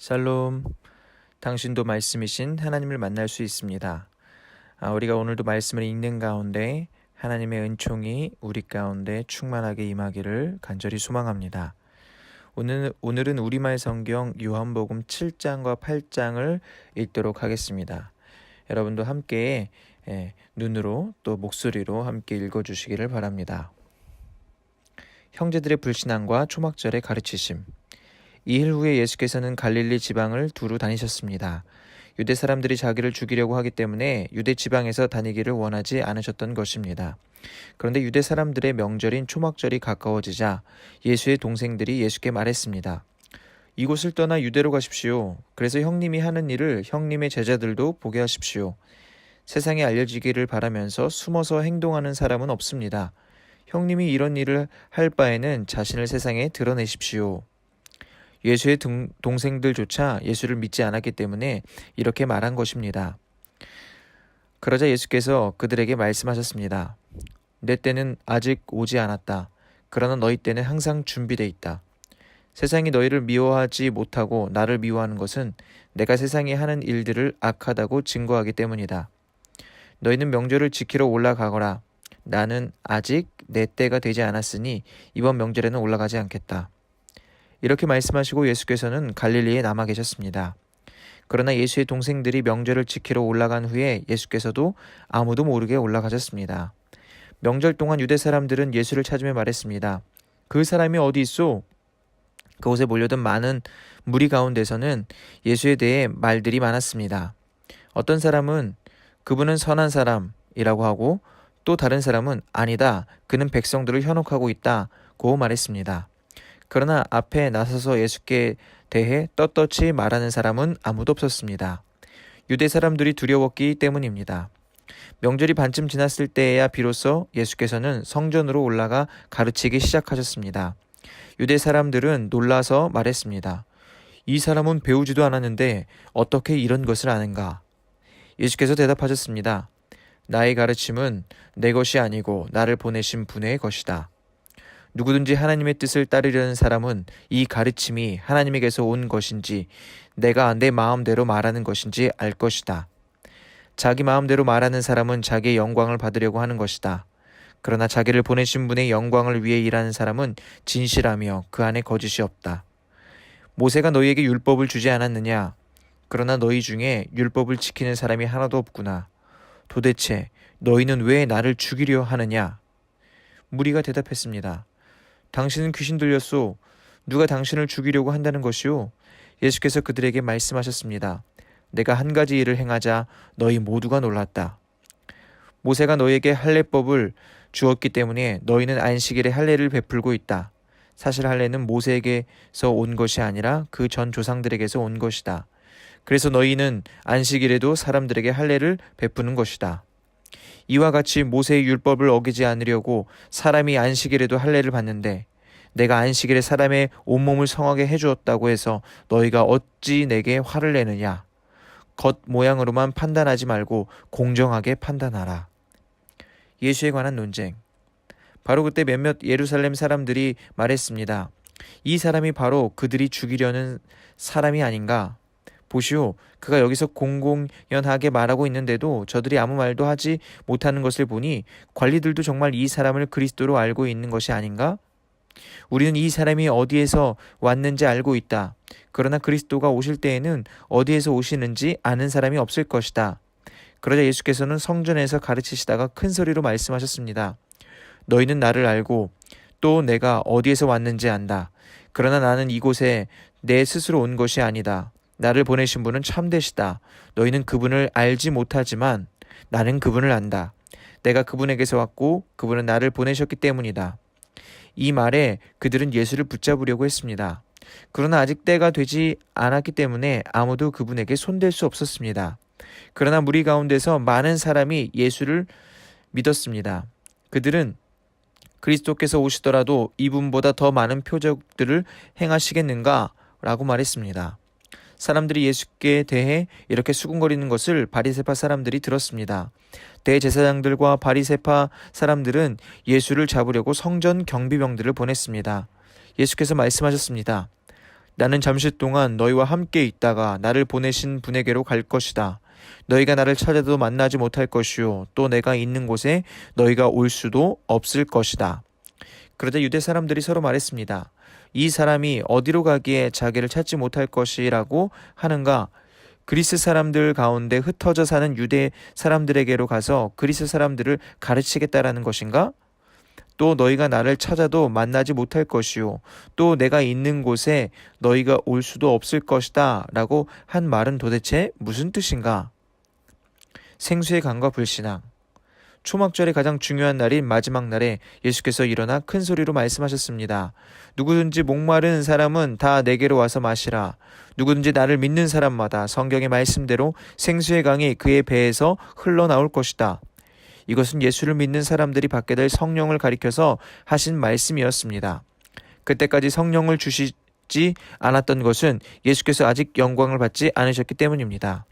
샬롬, 당신도 말씀이신 하나님을 만날 수 있습니다. 우리가 오늘도 말씀을 읽는 가운데 하나님의 은총이 우리 가운데 충만하게 임하기를 간절히 소망합니다. 오늘은 우리말 성경 요한복음 7장과 8장을 읽도록 하겠습니다. 여러분도 함께 눈으로 또 목소리로 함께 읽어주시기를 바랍니다. 형제들의 불신앙과 초막절의 가르치심. 이일 후에 예수께서는 갈릴리 지방을 두루 다니셨습니다. 유대 사람들이 자기를 죽이려고 하기 때문에 유대 지방에서 다니기를 원하지 않으셨던 것입니다. 그런데 유대 사람들의 명절인 초막절이 가까워지자 예수의 동생들이 예수께 말했습니다. 이곳을 떠나 유대로 가십시오. 그래서 형님이 하는 일을 형님의 제자들도 보게 하십시오. 세상에 알려지기를 바라면서 숨어서 행동하는 사람은 없습니다. 형님이 이런 일을 할 바에는 자신을 세상에 드러내십시오. 예수의 동생들조차 예수를 믿지 않았기 때문에 이렇게 말한 것입니다. 그러자 예수께서 그들에게 말씀하셨습니다. 내 때는 아직 오지 않았다. 그러나 너희 때는 항상 준비되어 있다. 세상이 너희를 미워하지 못하고 나를 미워하는 것은 내가 세상에 하는 일들을 악하다고 증거하기 때문이다. 너희는 명절을 지키러 올라가거라. 나는 아직 내 때가 되지 않았으니 이번 명절에는 올라가지 않겠다. 이렇게 말씀하시고 예수께서는 갈릴리에 남아 계셨습니다. 그러나 예수의 동생들이 명절을 지키러 올라간 후에 예수께서도 아무도 모르게 올라가셨습니다. 명절 동안 유대 사람들은 예수를 찾으며 말했습니다. 그 사람이 어디 있소? 그곳에 몰려든 많은 무리 가운데서는 예수에 대해 말들이 많았습니다. 어떤 사람은 그분은 선한 사람이라고 하고 또 다른 사람은 아니다. 그는 백성들을 현혹하고 있다고 말했습니다. 그러나 앞에 나서서 예수께 대해 떳떳이 말하는 사람은 아무도 없었습니다. 유대 사람들이 두려웠기 때문입니다. 명절이 반쯤 지났을 때에야 비로소 예수께서는 성전으로 올라가 가르치기 시작하셨습니다. 유대 사람들은 놀라서 말했습니다. 이 사람은 배우지도 않았는데 어떻게 이런 것을 아는가? 예수께서 대답하셨습니다. 나의 가르침은 내 것이 아니고 나를 보내신 분의 것이다. 누구든지 하나님의 뜻을 따르려는 사람은 이 가르침이 하나님에게서 온 것인지 내가 내 마음대로 말하는 것인지 알 것이다. 자기 마음대로 말하는 사람은 자기의 영광을 받으려고 하는 것이다. 그러나 자기를 보내신 분의 영광을 위해 일하는 사람은 진실하며 그 안에 거짓이 없다. 모세가 너희에게 율법을 주지 않았느냐? 그러나 너희 중에 율법을 지키는 사람이 하나도 없구나. 도대체 너희는 왜 나를 죽이려 하느냐? 무리가 대답했습니다. 당신은 귀신 들렸소. 누가 당신을 죽이려고 한다는 것이오? 예수께서 그들에게 말씀하셨습니다. 내가 한 가지 일을 행하자 너희 모두가 놀랐다. 모세가 너희에게 할례법을 주었기 때문에 너희는 안식일에 할례를 베풀고 있다. 사실 할례는 모세에게서 온 것이 아니라 그 전 조상들에게서 온 것이다. 그래서 너희는 안식일에도 사람들에게 할례를 베푸는 것이다. 이와 같이 모세의 율법을 어기지 않으려고 사람이 안식일에도 할례를 받는데 내가 안식일에 사람의 온몸을 성하게 해주었다고 해서 너희가 어찌 내게 화를 내느냐? 겉 모양으로만 판단하지 말고 공정하게 판단하라. 예수에 관한 논쟁. 바로 그때 몇몇 예루살렘 사람들이 말했습니다. 이 사람이 바로 그들이 죽이려는 사람이 아닌가? 보시오, 그가 여기서 공공연하게 말하고 있는데도 저들이 아무 말도 하지 못하는 것을 보니 관리들도 정말 이 사람을 그리스도로 알고 있는 것이 아닌가? 우리는 이 사람이 어디에서 왔는지 알고 있다. 그러나 그리스도가 오실 때에는 어디에서 오시는지 아는 사람이 없을 것이다. 그러자 예수께서는 성전에서 가르치시다가 큰 소리로 말씀하셨습니다. 너희는 나를 알고 또 내가 어디에서 왔는지 안다. 그러나 나는 이곳에 내 스스로 온 것이 아니다. 나를 보내신 분은 참되시다. 너희는 그분을 알지 못하지만 나는 그분을 안다. 내가 그분에게서 왔고 그분은 나를 보내셨기 때문이다. 이 말에 그들은 예수를 붙잡으려고 했습니다. 그러나 아직 때가 되지 않았기 때문에 아무도 그분에게 손댈 수 없었습니다. 그러나 무리 가운데서 많은 사람이 예수를 믿었습니다. 그들은 그리스도께서 오시더라도 이분보다 더 많은 표적들을 행하시겠는가? 라고 말했습니다. 사람들이 예수께 대해 이렇게 수군거리는 것을 바리새파 사람들이 들었습니다. 대제사장들과 바리새파 사람들은 예수를 잡으려고 성전 경비병들을 보냈습니다. 예수께서 말씀하셨습니다. 나는 잠시 동안 너희와 함께 있다가 나를 보내신 분에게로 갈 것이다. 너희가 나를 찾아도 만나지 못할 것이요 또 내가 있는 곳에 너희가 올 수도 없을 것이다. 그러자 유대 사람들이 서로 말했습니다. 이 사람이 어디로 가기에 자기를 찾지 못할 것이라고 하는가? 그리스 사람들 가운데 흩어져 사는 유대 사람들에게로 가서 그리스 사람들을 가르치겠다라는 것인가? 또 너희가 나를 찾아도 만나지 못할 것이요 또 내가 있는 곳에 너희가 올 수도 없을 것이다 라고 한 말은 도대체 무슨 뜻인가? 생수의 강과 불신앙. 초막절의 가장 중요한 날인 마지막 날에 예수께서 일어나 큰 소리로 말씀하셨습니다. 누구든지 목마른 사람은 다 내게로 와서 마시라. 누구든지 나를 믿는 사람마다 성경의 말씀대로 생수의 강이 그의 배에서 흘러나올 것이다. 이것은 예수를 믿는 사람들이 받게 될 성령을 가리켜서 하신 말씀이었습니다. 그때까지 성령을 주시지 않았던 것은 예수께서 아직 영광을 받지 않으셨기 때문입니다.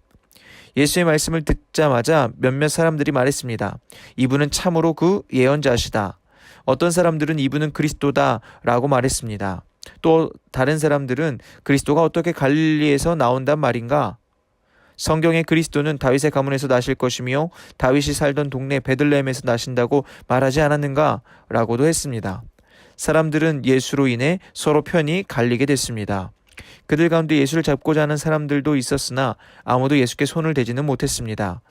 예수의 말씀을 듣자마자 몇몇 사람들이 말했습니다. 이분은 참으로 그 예언자시다. 어떤 사람들은 이분은 그리스도다 라고 말했습니다. 또 다른 사람들은 그리스도가 어떻게 갈릴리에서 나온단 말인가? 성경의 그리스도는 다윗의 가문에서 나실 것이며 다윗이 살던 동네 베들레헴에서 나신다고 말하지 않았는가? 라고도 했습니다. 사람들은 예수로 인해 서로 편이 갈리게 됐습니다. 그들 가운데 예수를 잡고자 하는 사람들도 있었으나 아무도 예수께 손을 대지는 못했습니다.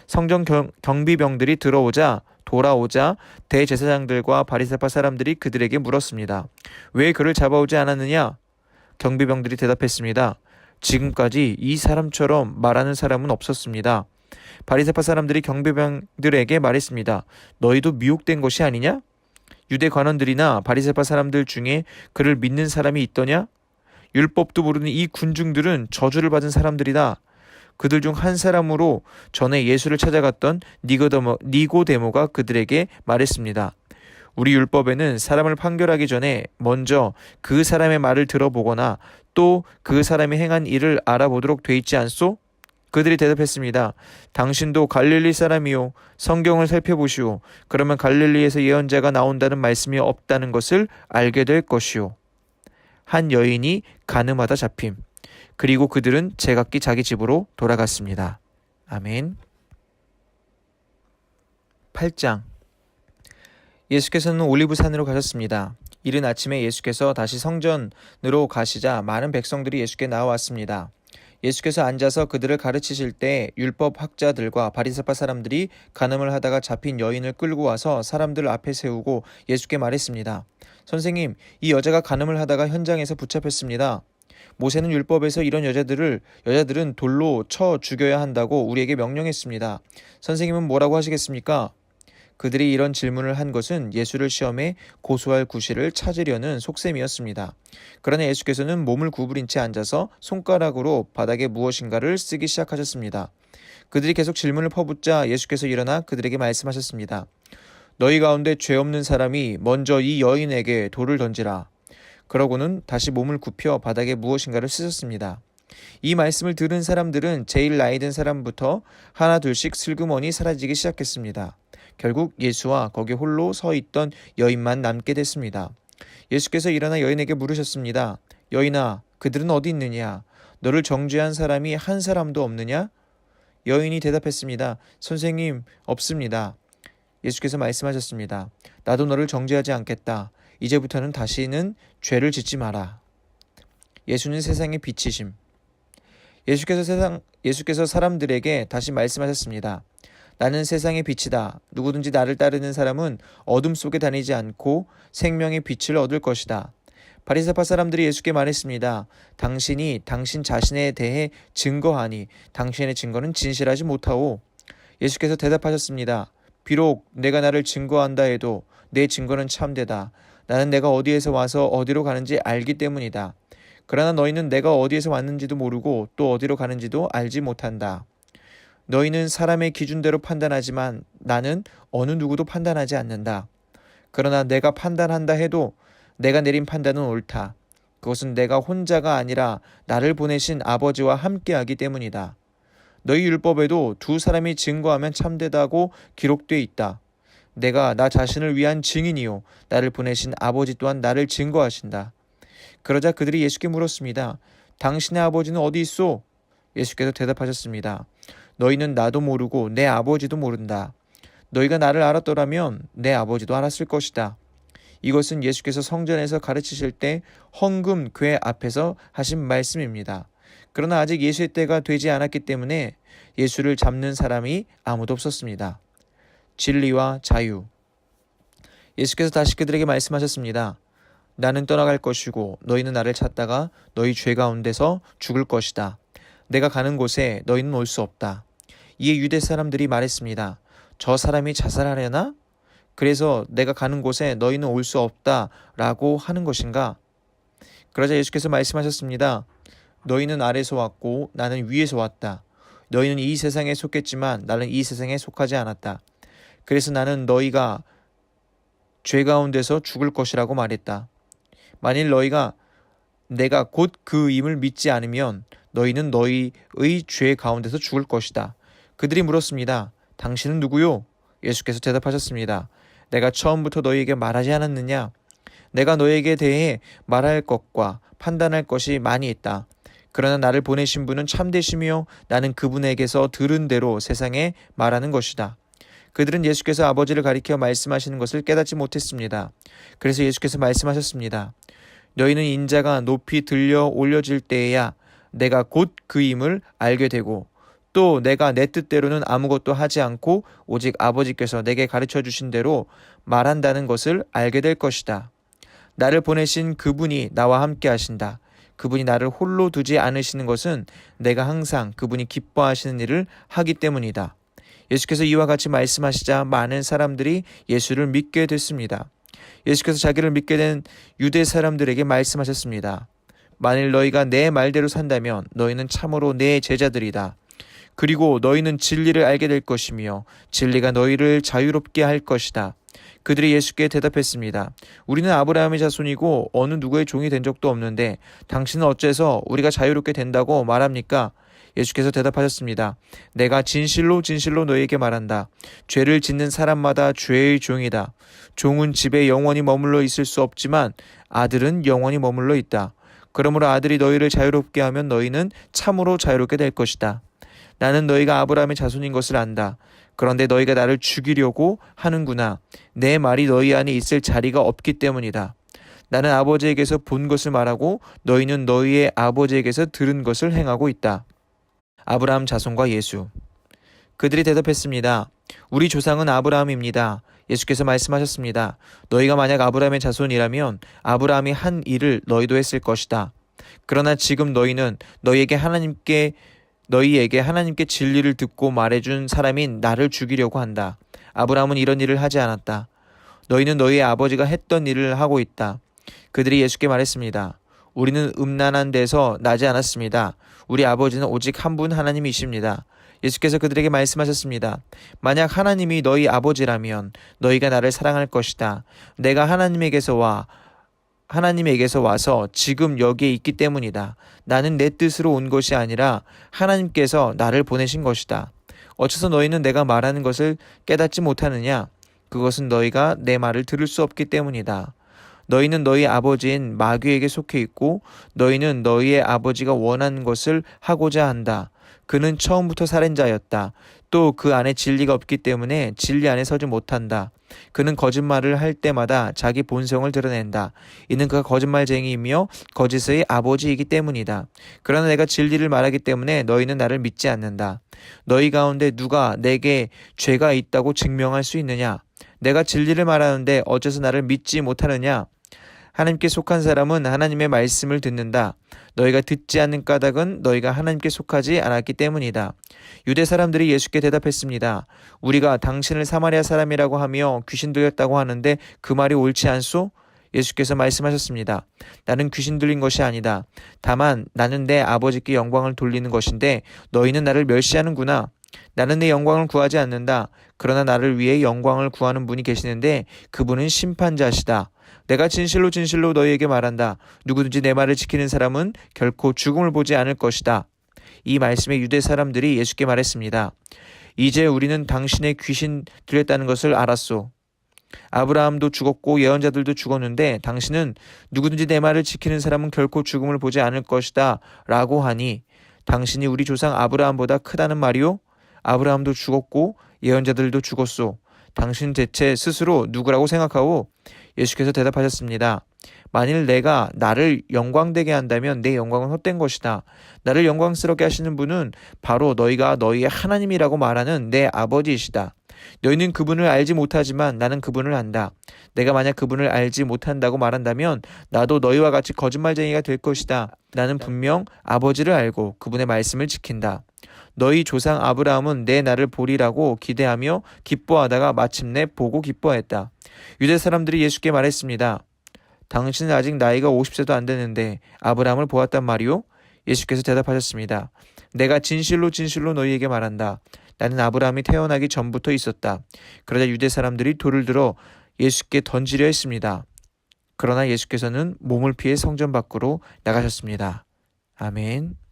성전 경비병들이 돌아오자 대제사장들과 바리새파 사람들이 그들에게 물었습니다. 왜 그를 잡아오지 않았느냐? 경비병들이 대답했습니다. 지금까지 이 사람처럼 말하는 사람은 없었습니다. 바리새파 사람들이 경비병들에게 말했습니다. 너희도 미혹된 것이 아니냐? 유대 관원들이나 바리새파 사람들 중에 그를 믿는 사람이 있더냐? 율법도 모르는 이 군중들은 저주를 받은 사람들이다. 그들 중 한 사람으로 전에 예수를 찾아갔던 니고데모가 그들에게 말했습니다. 우리 율법에는 사람을 판결하기 전에 먼저 그 사람의 말을 들어보거나 또 그 사람이 행한 일을 알아보도록 돼 있지 않소? 그들이 대답했습니다. 당신도 갈릴리 사람이요. 성경을 살펴보시오. 그러면 갈릴리에서 예언자가 나온다는 말씀이 없다는 것을 알게 될 것이오. 한 여인이 간음하다 잡힘. 그리고 그들은 제각기 자기 집으로 돌아갔습니다. 아멘. 8장. 예수께서는 올리브산으로 가셨습니다. 이른 아침에 예수께서 다시 성전으로 가시자 많은 백성들이 예수께 나와왔습니다. 예수께서 앉아서 그들을 가르치실 때 율법 학자들과 바리새파 사람들이 간음을 하다가 잡힌 여인을 끌고 와서 사람들 앞에 세우고 예수께 말했습니다. 선생님, 이 여자가 간음을 하다가 현장에서 붙잡혔습니다. 모세는 율법에서 이런 여자들은 돌로 쳐 죽여야 한다고 우리에게 명령했습니다. 선생님은 뭐라고 하시겠습니까? 그들이 이런 질문을 한 것은 예수를 시험해 고소할 구실을 찾으려는 속셈이었습니다. 그러나 예수께서는 몸을 구부린 채 앉아서 손가락으로 바닥에 무엇인가를 쓰기 시작하셨습니다. 그들이 계속 질문을 퍼붓자 예수께서 일어나 그들에게 말씀하셨습니다. 너희 가운데 죄 없는 사람이 먼저 이 여인에게 돌을 던지라. 그러고는 다시 몸을 굽혀 바닥에 무엇인가를 쓰셨습니다. 이 말씀을 들은 사람들은 제일 나이 든 사람부터 하나 둘씩 슬그머니 사라지기 시작했습니다. 결국 예수와 거기 홀로 서 있던 여인만 남게 됐습니다. 예수께서 일어나 여인에게 물으셨습니다. 여인아, 그들은 어디 있느냐? 너를 정죄한 사람이 한 사람도 없느냐? 여인이 대답했습니다. 선생님, 없습니다. 예수께서 말씀하셨습니다. 나도 너를 정죄하지 않겠다. 이제부터는 다시는 죄를 짓지 마라. 예수는 세상의 빛이심. 예수께서 사람들에게 다시 말씀하셨습니다. 나는 세상의 빛이다. 누구든지 나를 따르는 사람은 어둠 속에 다니지 않고 생명의 빛을 얻을 것이다. 바리새파 사람들이 예수께 말했습니다. 당신이 당신 자신에 대해 증거하니 당신의 증거는 진실하지 못하오. 예수께서 대답하셨습니다. 비록 내가 나를 증거한다 해도 내 증거는 참되다. 나는 내가 어디에서 와서 어디로 가는지 알기 때문이다. 그러나 너희는 내가 어디에서 왔는지도 모르고 또 어디로 가는지도 알지 못한다. 너희는 사람의 기준대로 판단하지만 나는 어느 누구도 판단하지 않는다. 그러나 내가 판단한다 해도 내가 내린 판단은 옳다. 그것은 내가 혼자가 아니라 나를 보내신 아버지와 함께하기 때문이다. 너희 율법에도 두 사람이 증거하면 참되다고 기록되어 있다. 내가 나 자신을 위한 증인이요 나를 보내신 아버지 또한 나를 증거하신다. 그러자 그들이 예수께 물었습니다. 당신의 아버지는 어디 있소? 예수께서 대답하셨습니다. 너희는 나도 모르고 내 아버지도 모른다. 너희가 나를 알았더라면 내 아버지도 알았을 것이다. 이것은 예수께서 성전에서 가르치실 때 헌금 궤 앞에서 하신 말씀입니다. 그러나 아직 예수의 때가 되지 않았기 때문에 예수를 잡는 사람이 아무도 없었습니다. 진리와 자유. 예수께서 다시 그들에게 말씀하셨습니다. 나는 떠나갈 것이고 너희는 나를 찾다가 너희 죄 가운데서 죽을 것이다. 내가 가는 곳에 너희는 올 수 없다. 이에 유대 사람들이 말했습니다. 저 사람이 자살하려나? 그래서 내가 가는 곳에 너희는 올 수 없다 라고 하는 것인가? 그러자 예수께서 말씀하셨습니다. 너희는 아래서 왔고 나는 위에서 왔다. 너희는 이 세상에 속했지만 나는 이 세상에 속하지 않았다. 그래서 나는 너희가 죄 가운데서 죽을 것이라고 말했다. 만일 너희가 내가 곧 그임을 믿지 않으면 너희는 너희의 죄 가운데서 죽을 것이다. 그들이 물었습니다. 당신은 누구요? 예수께서 대답하셨습니다. 내가 처음부터 너희에게 말하지 않았느냐? 내가 너희에게 대해 말할 것과 판단할 것이 많이 있다. 그러나 나를 보내신 분은 참되시며 나는 그분에게서 들은 대로 세상에 말하는 것이다. 그들은 예수께서 아버지를 가리켜 말씀하시는 것을 깨닫지 못했습니다. 그래서 예수께서 말씀하셨습니다. 너희는 인자가 높이 들려 올려질 때에야 내가 곧 그임을 알게 되고 또 내가 내 뜻대로는 아무것도 하지 않고 오직 아버지께서 내게 가르쳐 주신 대로 말한다는 것을 알게 될 것이다. 나를 보내신 그분이 나와 함께 하신다. 그분이 나를 홀로 두지 않으시는 것은 내가 항상 그분이 기뻐하시는 일을 하기 때문이다. 예수께서 이와 같이 말씀하시자 많은 사람들이 예수를 믿게 됐습니다. 예수께서 자기를 믿게 된 유대 사람들에게 말씀하셨습니다. 만일 너희가 내 말대로 산다면 너희는 참으로 내 제자들이다. 그리고 너희는 진리를 알게 될 것이며 진리가 너희를 자유롭게 할 것이다. 그들이 예수께 대답했습니다. 우리는 아브라함의 자손이고 어느 누구의 종이 된 적도 없는데 당신은 어째서 우리가 자유롭게 된다고 말합니까? 예수께서 대답하셨습니다. 내가 진실로 진실로 너희에게 말한다. 죄를 짓는 사람마다 죄의 종이다. 종은 집에 영원히 머물러 있을 수 없지만 아들은 영원히 머물러 있다. 그러므로 아들이 너희를 자유롭게 하면 너희는 참으로 자유롭게 될 것이다. 나는 너희가 아브라함의 자손인 것을 안다. 그런데 너희가 나를 죽이려고 하는구나. 내 말이 너희 안에 있을 자리가 없기 때문이다. 나는 아버지에게서 본 것을 말하고 너희는 너희의 아버지에게서 들은 것을 행하고 있다. 아브라함 자손과 예수. 그들이 대답했습니다. 우리 조상은 아브라함입니다. 예수께서 말씀하셨습니다. 너희가 만약 아브라함의 자손이라면 아브라함이 한 일을 너희도 했을 것이다. 그러나 지금 너희는 너희에게 하나님께 진리를 듣고 말해준 사람인 나를 죽이려고 한다. 아브라함은 이런 일을 하지 않았다. 너희는 너희의 아버지가 했던 일을 하고 있다. 그들이 예수께 말했습니다. 우리는 음란한 데서 나지 않았습니다. 우리 아버지는 오직 한 분 하나님이십니다. 예수께서 그들에게 말씀하셨습니다. 만약 하나님이 너희 아버지라면 너희가 나를 사랑할 것이다. 내가 하나님에게서 와서 지금 여기에 있기 때문이다. 나는 내 뜻으로 온 것이 아니라 하나님께서 나를 보내신 것이다. 어째서 너희는 내가 말하는 것을 깨닫지 못하느냐? 그것은 너희가 내 말을 들을 수 없기 때문이다. 너희는 너희 아버지인 마귀에게 속해 있고 너희는 너희의 아버지가 원하는 것을 하고자 한다. 그는 처음부터 살인자였다. 또 그 안에 진리가 없기 때문에 진리 안에 서지 못한다. 그는 거짓말을 할 때마다 자기 본성을 드러낸다. 이는 그가 거짓말쟁이이며 거짓의 아버지이기 때문이다. 그러나 내가 진리를 말하기 때문에 너희는 나를 믿지 않는다. 너희 가운데 누가 내게 죄가 있다고 증명할 수 있느냐? 내가 진리를 말하는데 어째서 나를 믿지 못하느냐? 하나님께 속한 사람은 하나님의 말씀을 듣는다. 너희가 듣지 않는 까닭은 너희가 하나님께 속하지 않았기 때문이다. 유대 사람들이 예수께 대답했습니다. 우리가 당신을 사마리아 사람이라고 하며 귀신 들렸다고 하는데 그 말이 옳지 않소? 예수께서 말씀하셨습니다. 나는 귀신 들린 것이 아니다. 다만 나는 내 아버지께 영광을 돌리는 것인데 너희는 나를 멸시하는구나. 나는 내 영광을 구하지 않는다. 그러나 나를 위해 영광을 구하는 분이 계시는데 그분은 심판자시다. 내가 진실로 진실로 너희에게 말한다. 누구든지 내 말을 지키는 사람은 결코 죽음을 보지 않을 것이다. 이 말씀에 유대 사람들이 예수께 말했습니다. 이제 우리는 당신의 귀신 들렸다는 것을 알았소. 아브라함도 죽었고 예언자들도 죽었는데 당신은 누구든지 내 말을 지키는 사람은 결코 죽음을 보지 않을 것이다 라고 하니 당신이 우리 조상 아브라함보다 크다는 말이요? 아브라함도 죽었고 예언자들도 죽었소. 당신 대체 스스로 누구라고 생각하오? 예수께서 대답하셨습니다. 만일 내가 나를 영광되게 한다면 내 영광은 헛된 것이다. 나를 영광스럽게 하시는 분은 바로 너희가 너희의 하나님이라고 말하는 내 아버지이시다. 너희는 그분을 알지 못하지만 나는 그분을 안다. 내가 만약 그분을 알지 못한다고 말한다면 나도 너희와 같이 거짓말쟁이가 될 것이다. 나는 분명 아버지를 알고 그분의 말씀을 지킨다. 너희 조상 아브라함은 내 날을 보리라고 기대하며 기뻐하다가 마침내 보고 기뻐했다. 유대 사람들이 예수께 말했습니다. 당신은 아직 나이가 50세도 안 되는데 아브라함을 보았단 말이오? 예수께서 대답하셨습니다. 내가 진실로 진실로 너희에게 말한다. 나는 아브라함이 태어나기 전부터 있었다. 그러자 유대 사람들이 돌을 들어 예수께 던지려 했습니다. 그러나 예수께서는 몸을 피해 성전 밖으로 나가셨습니다. 아멘.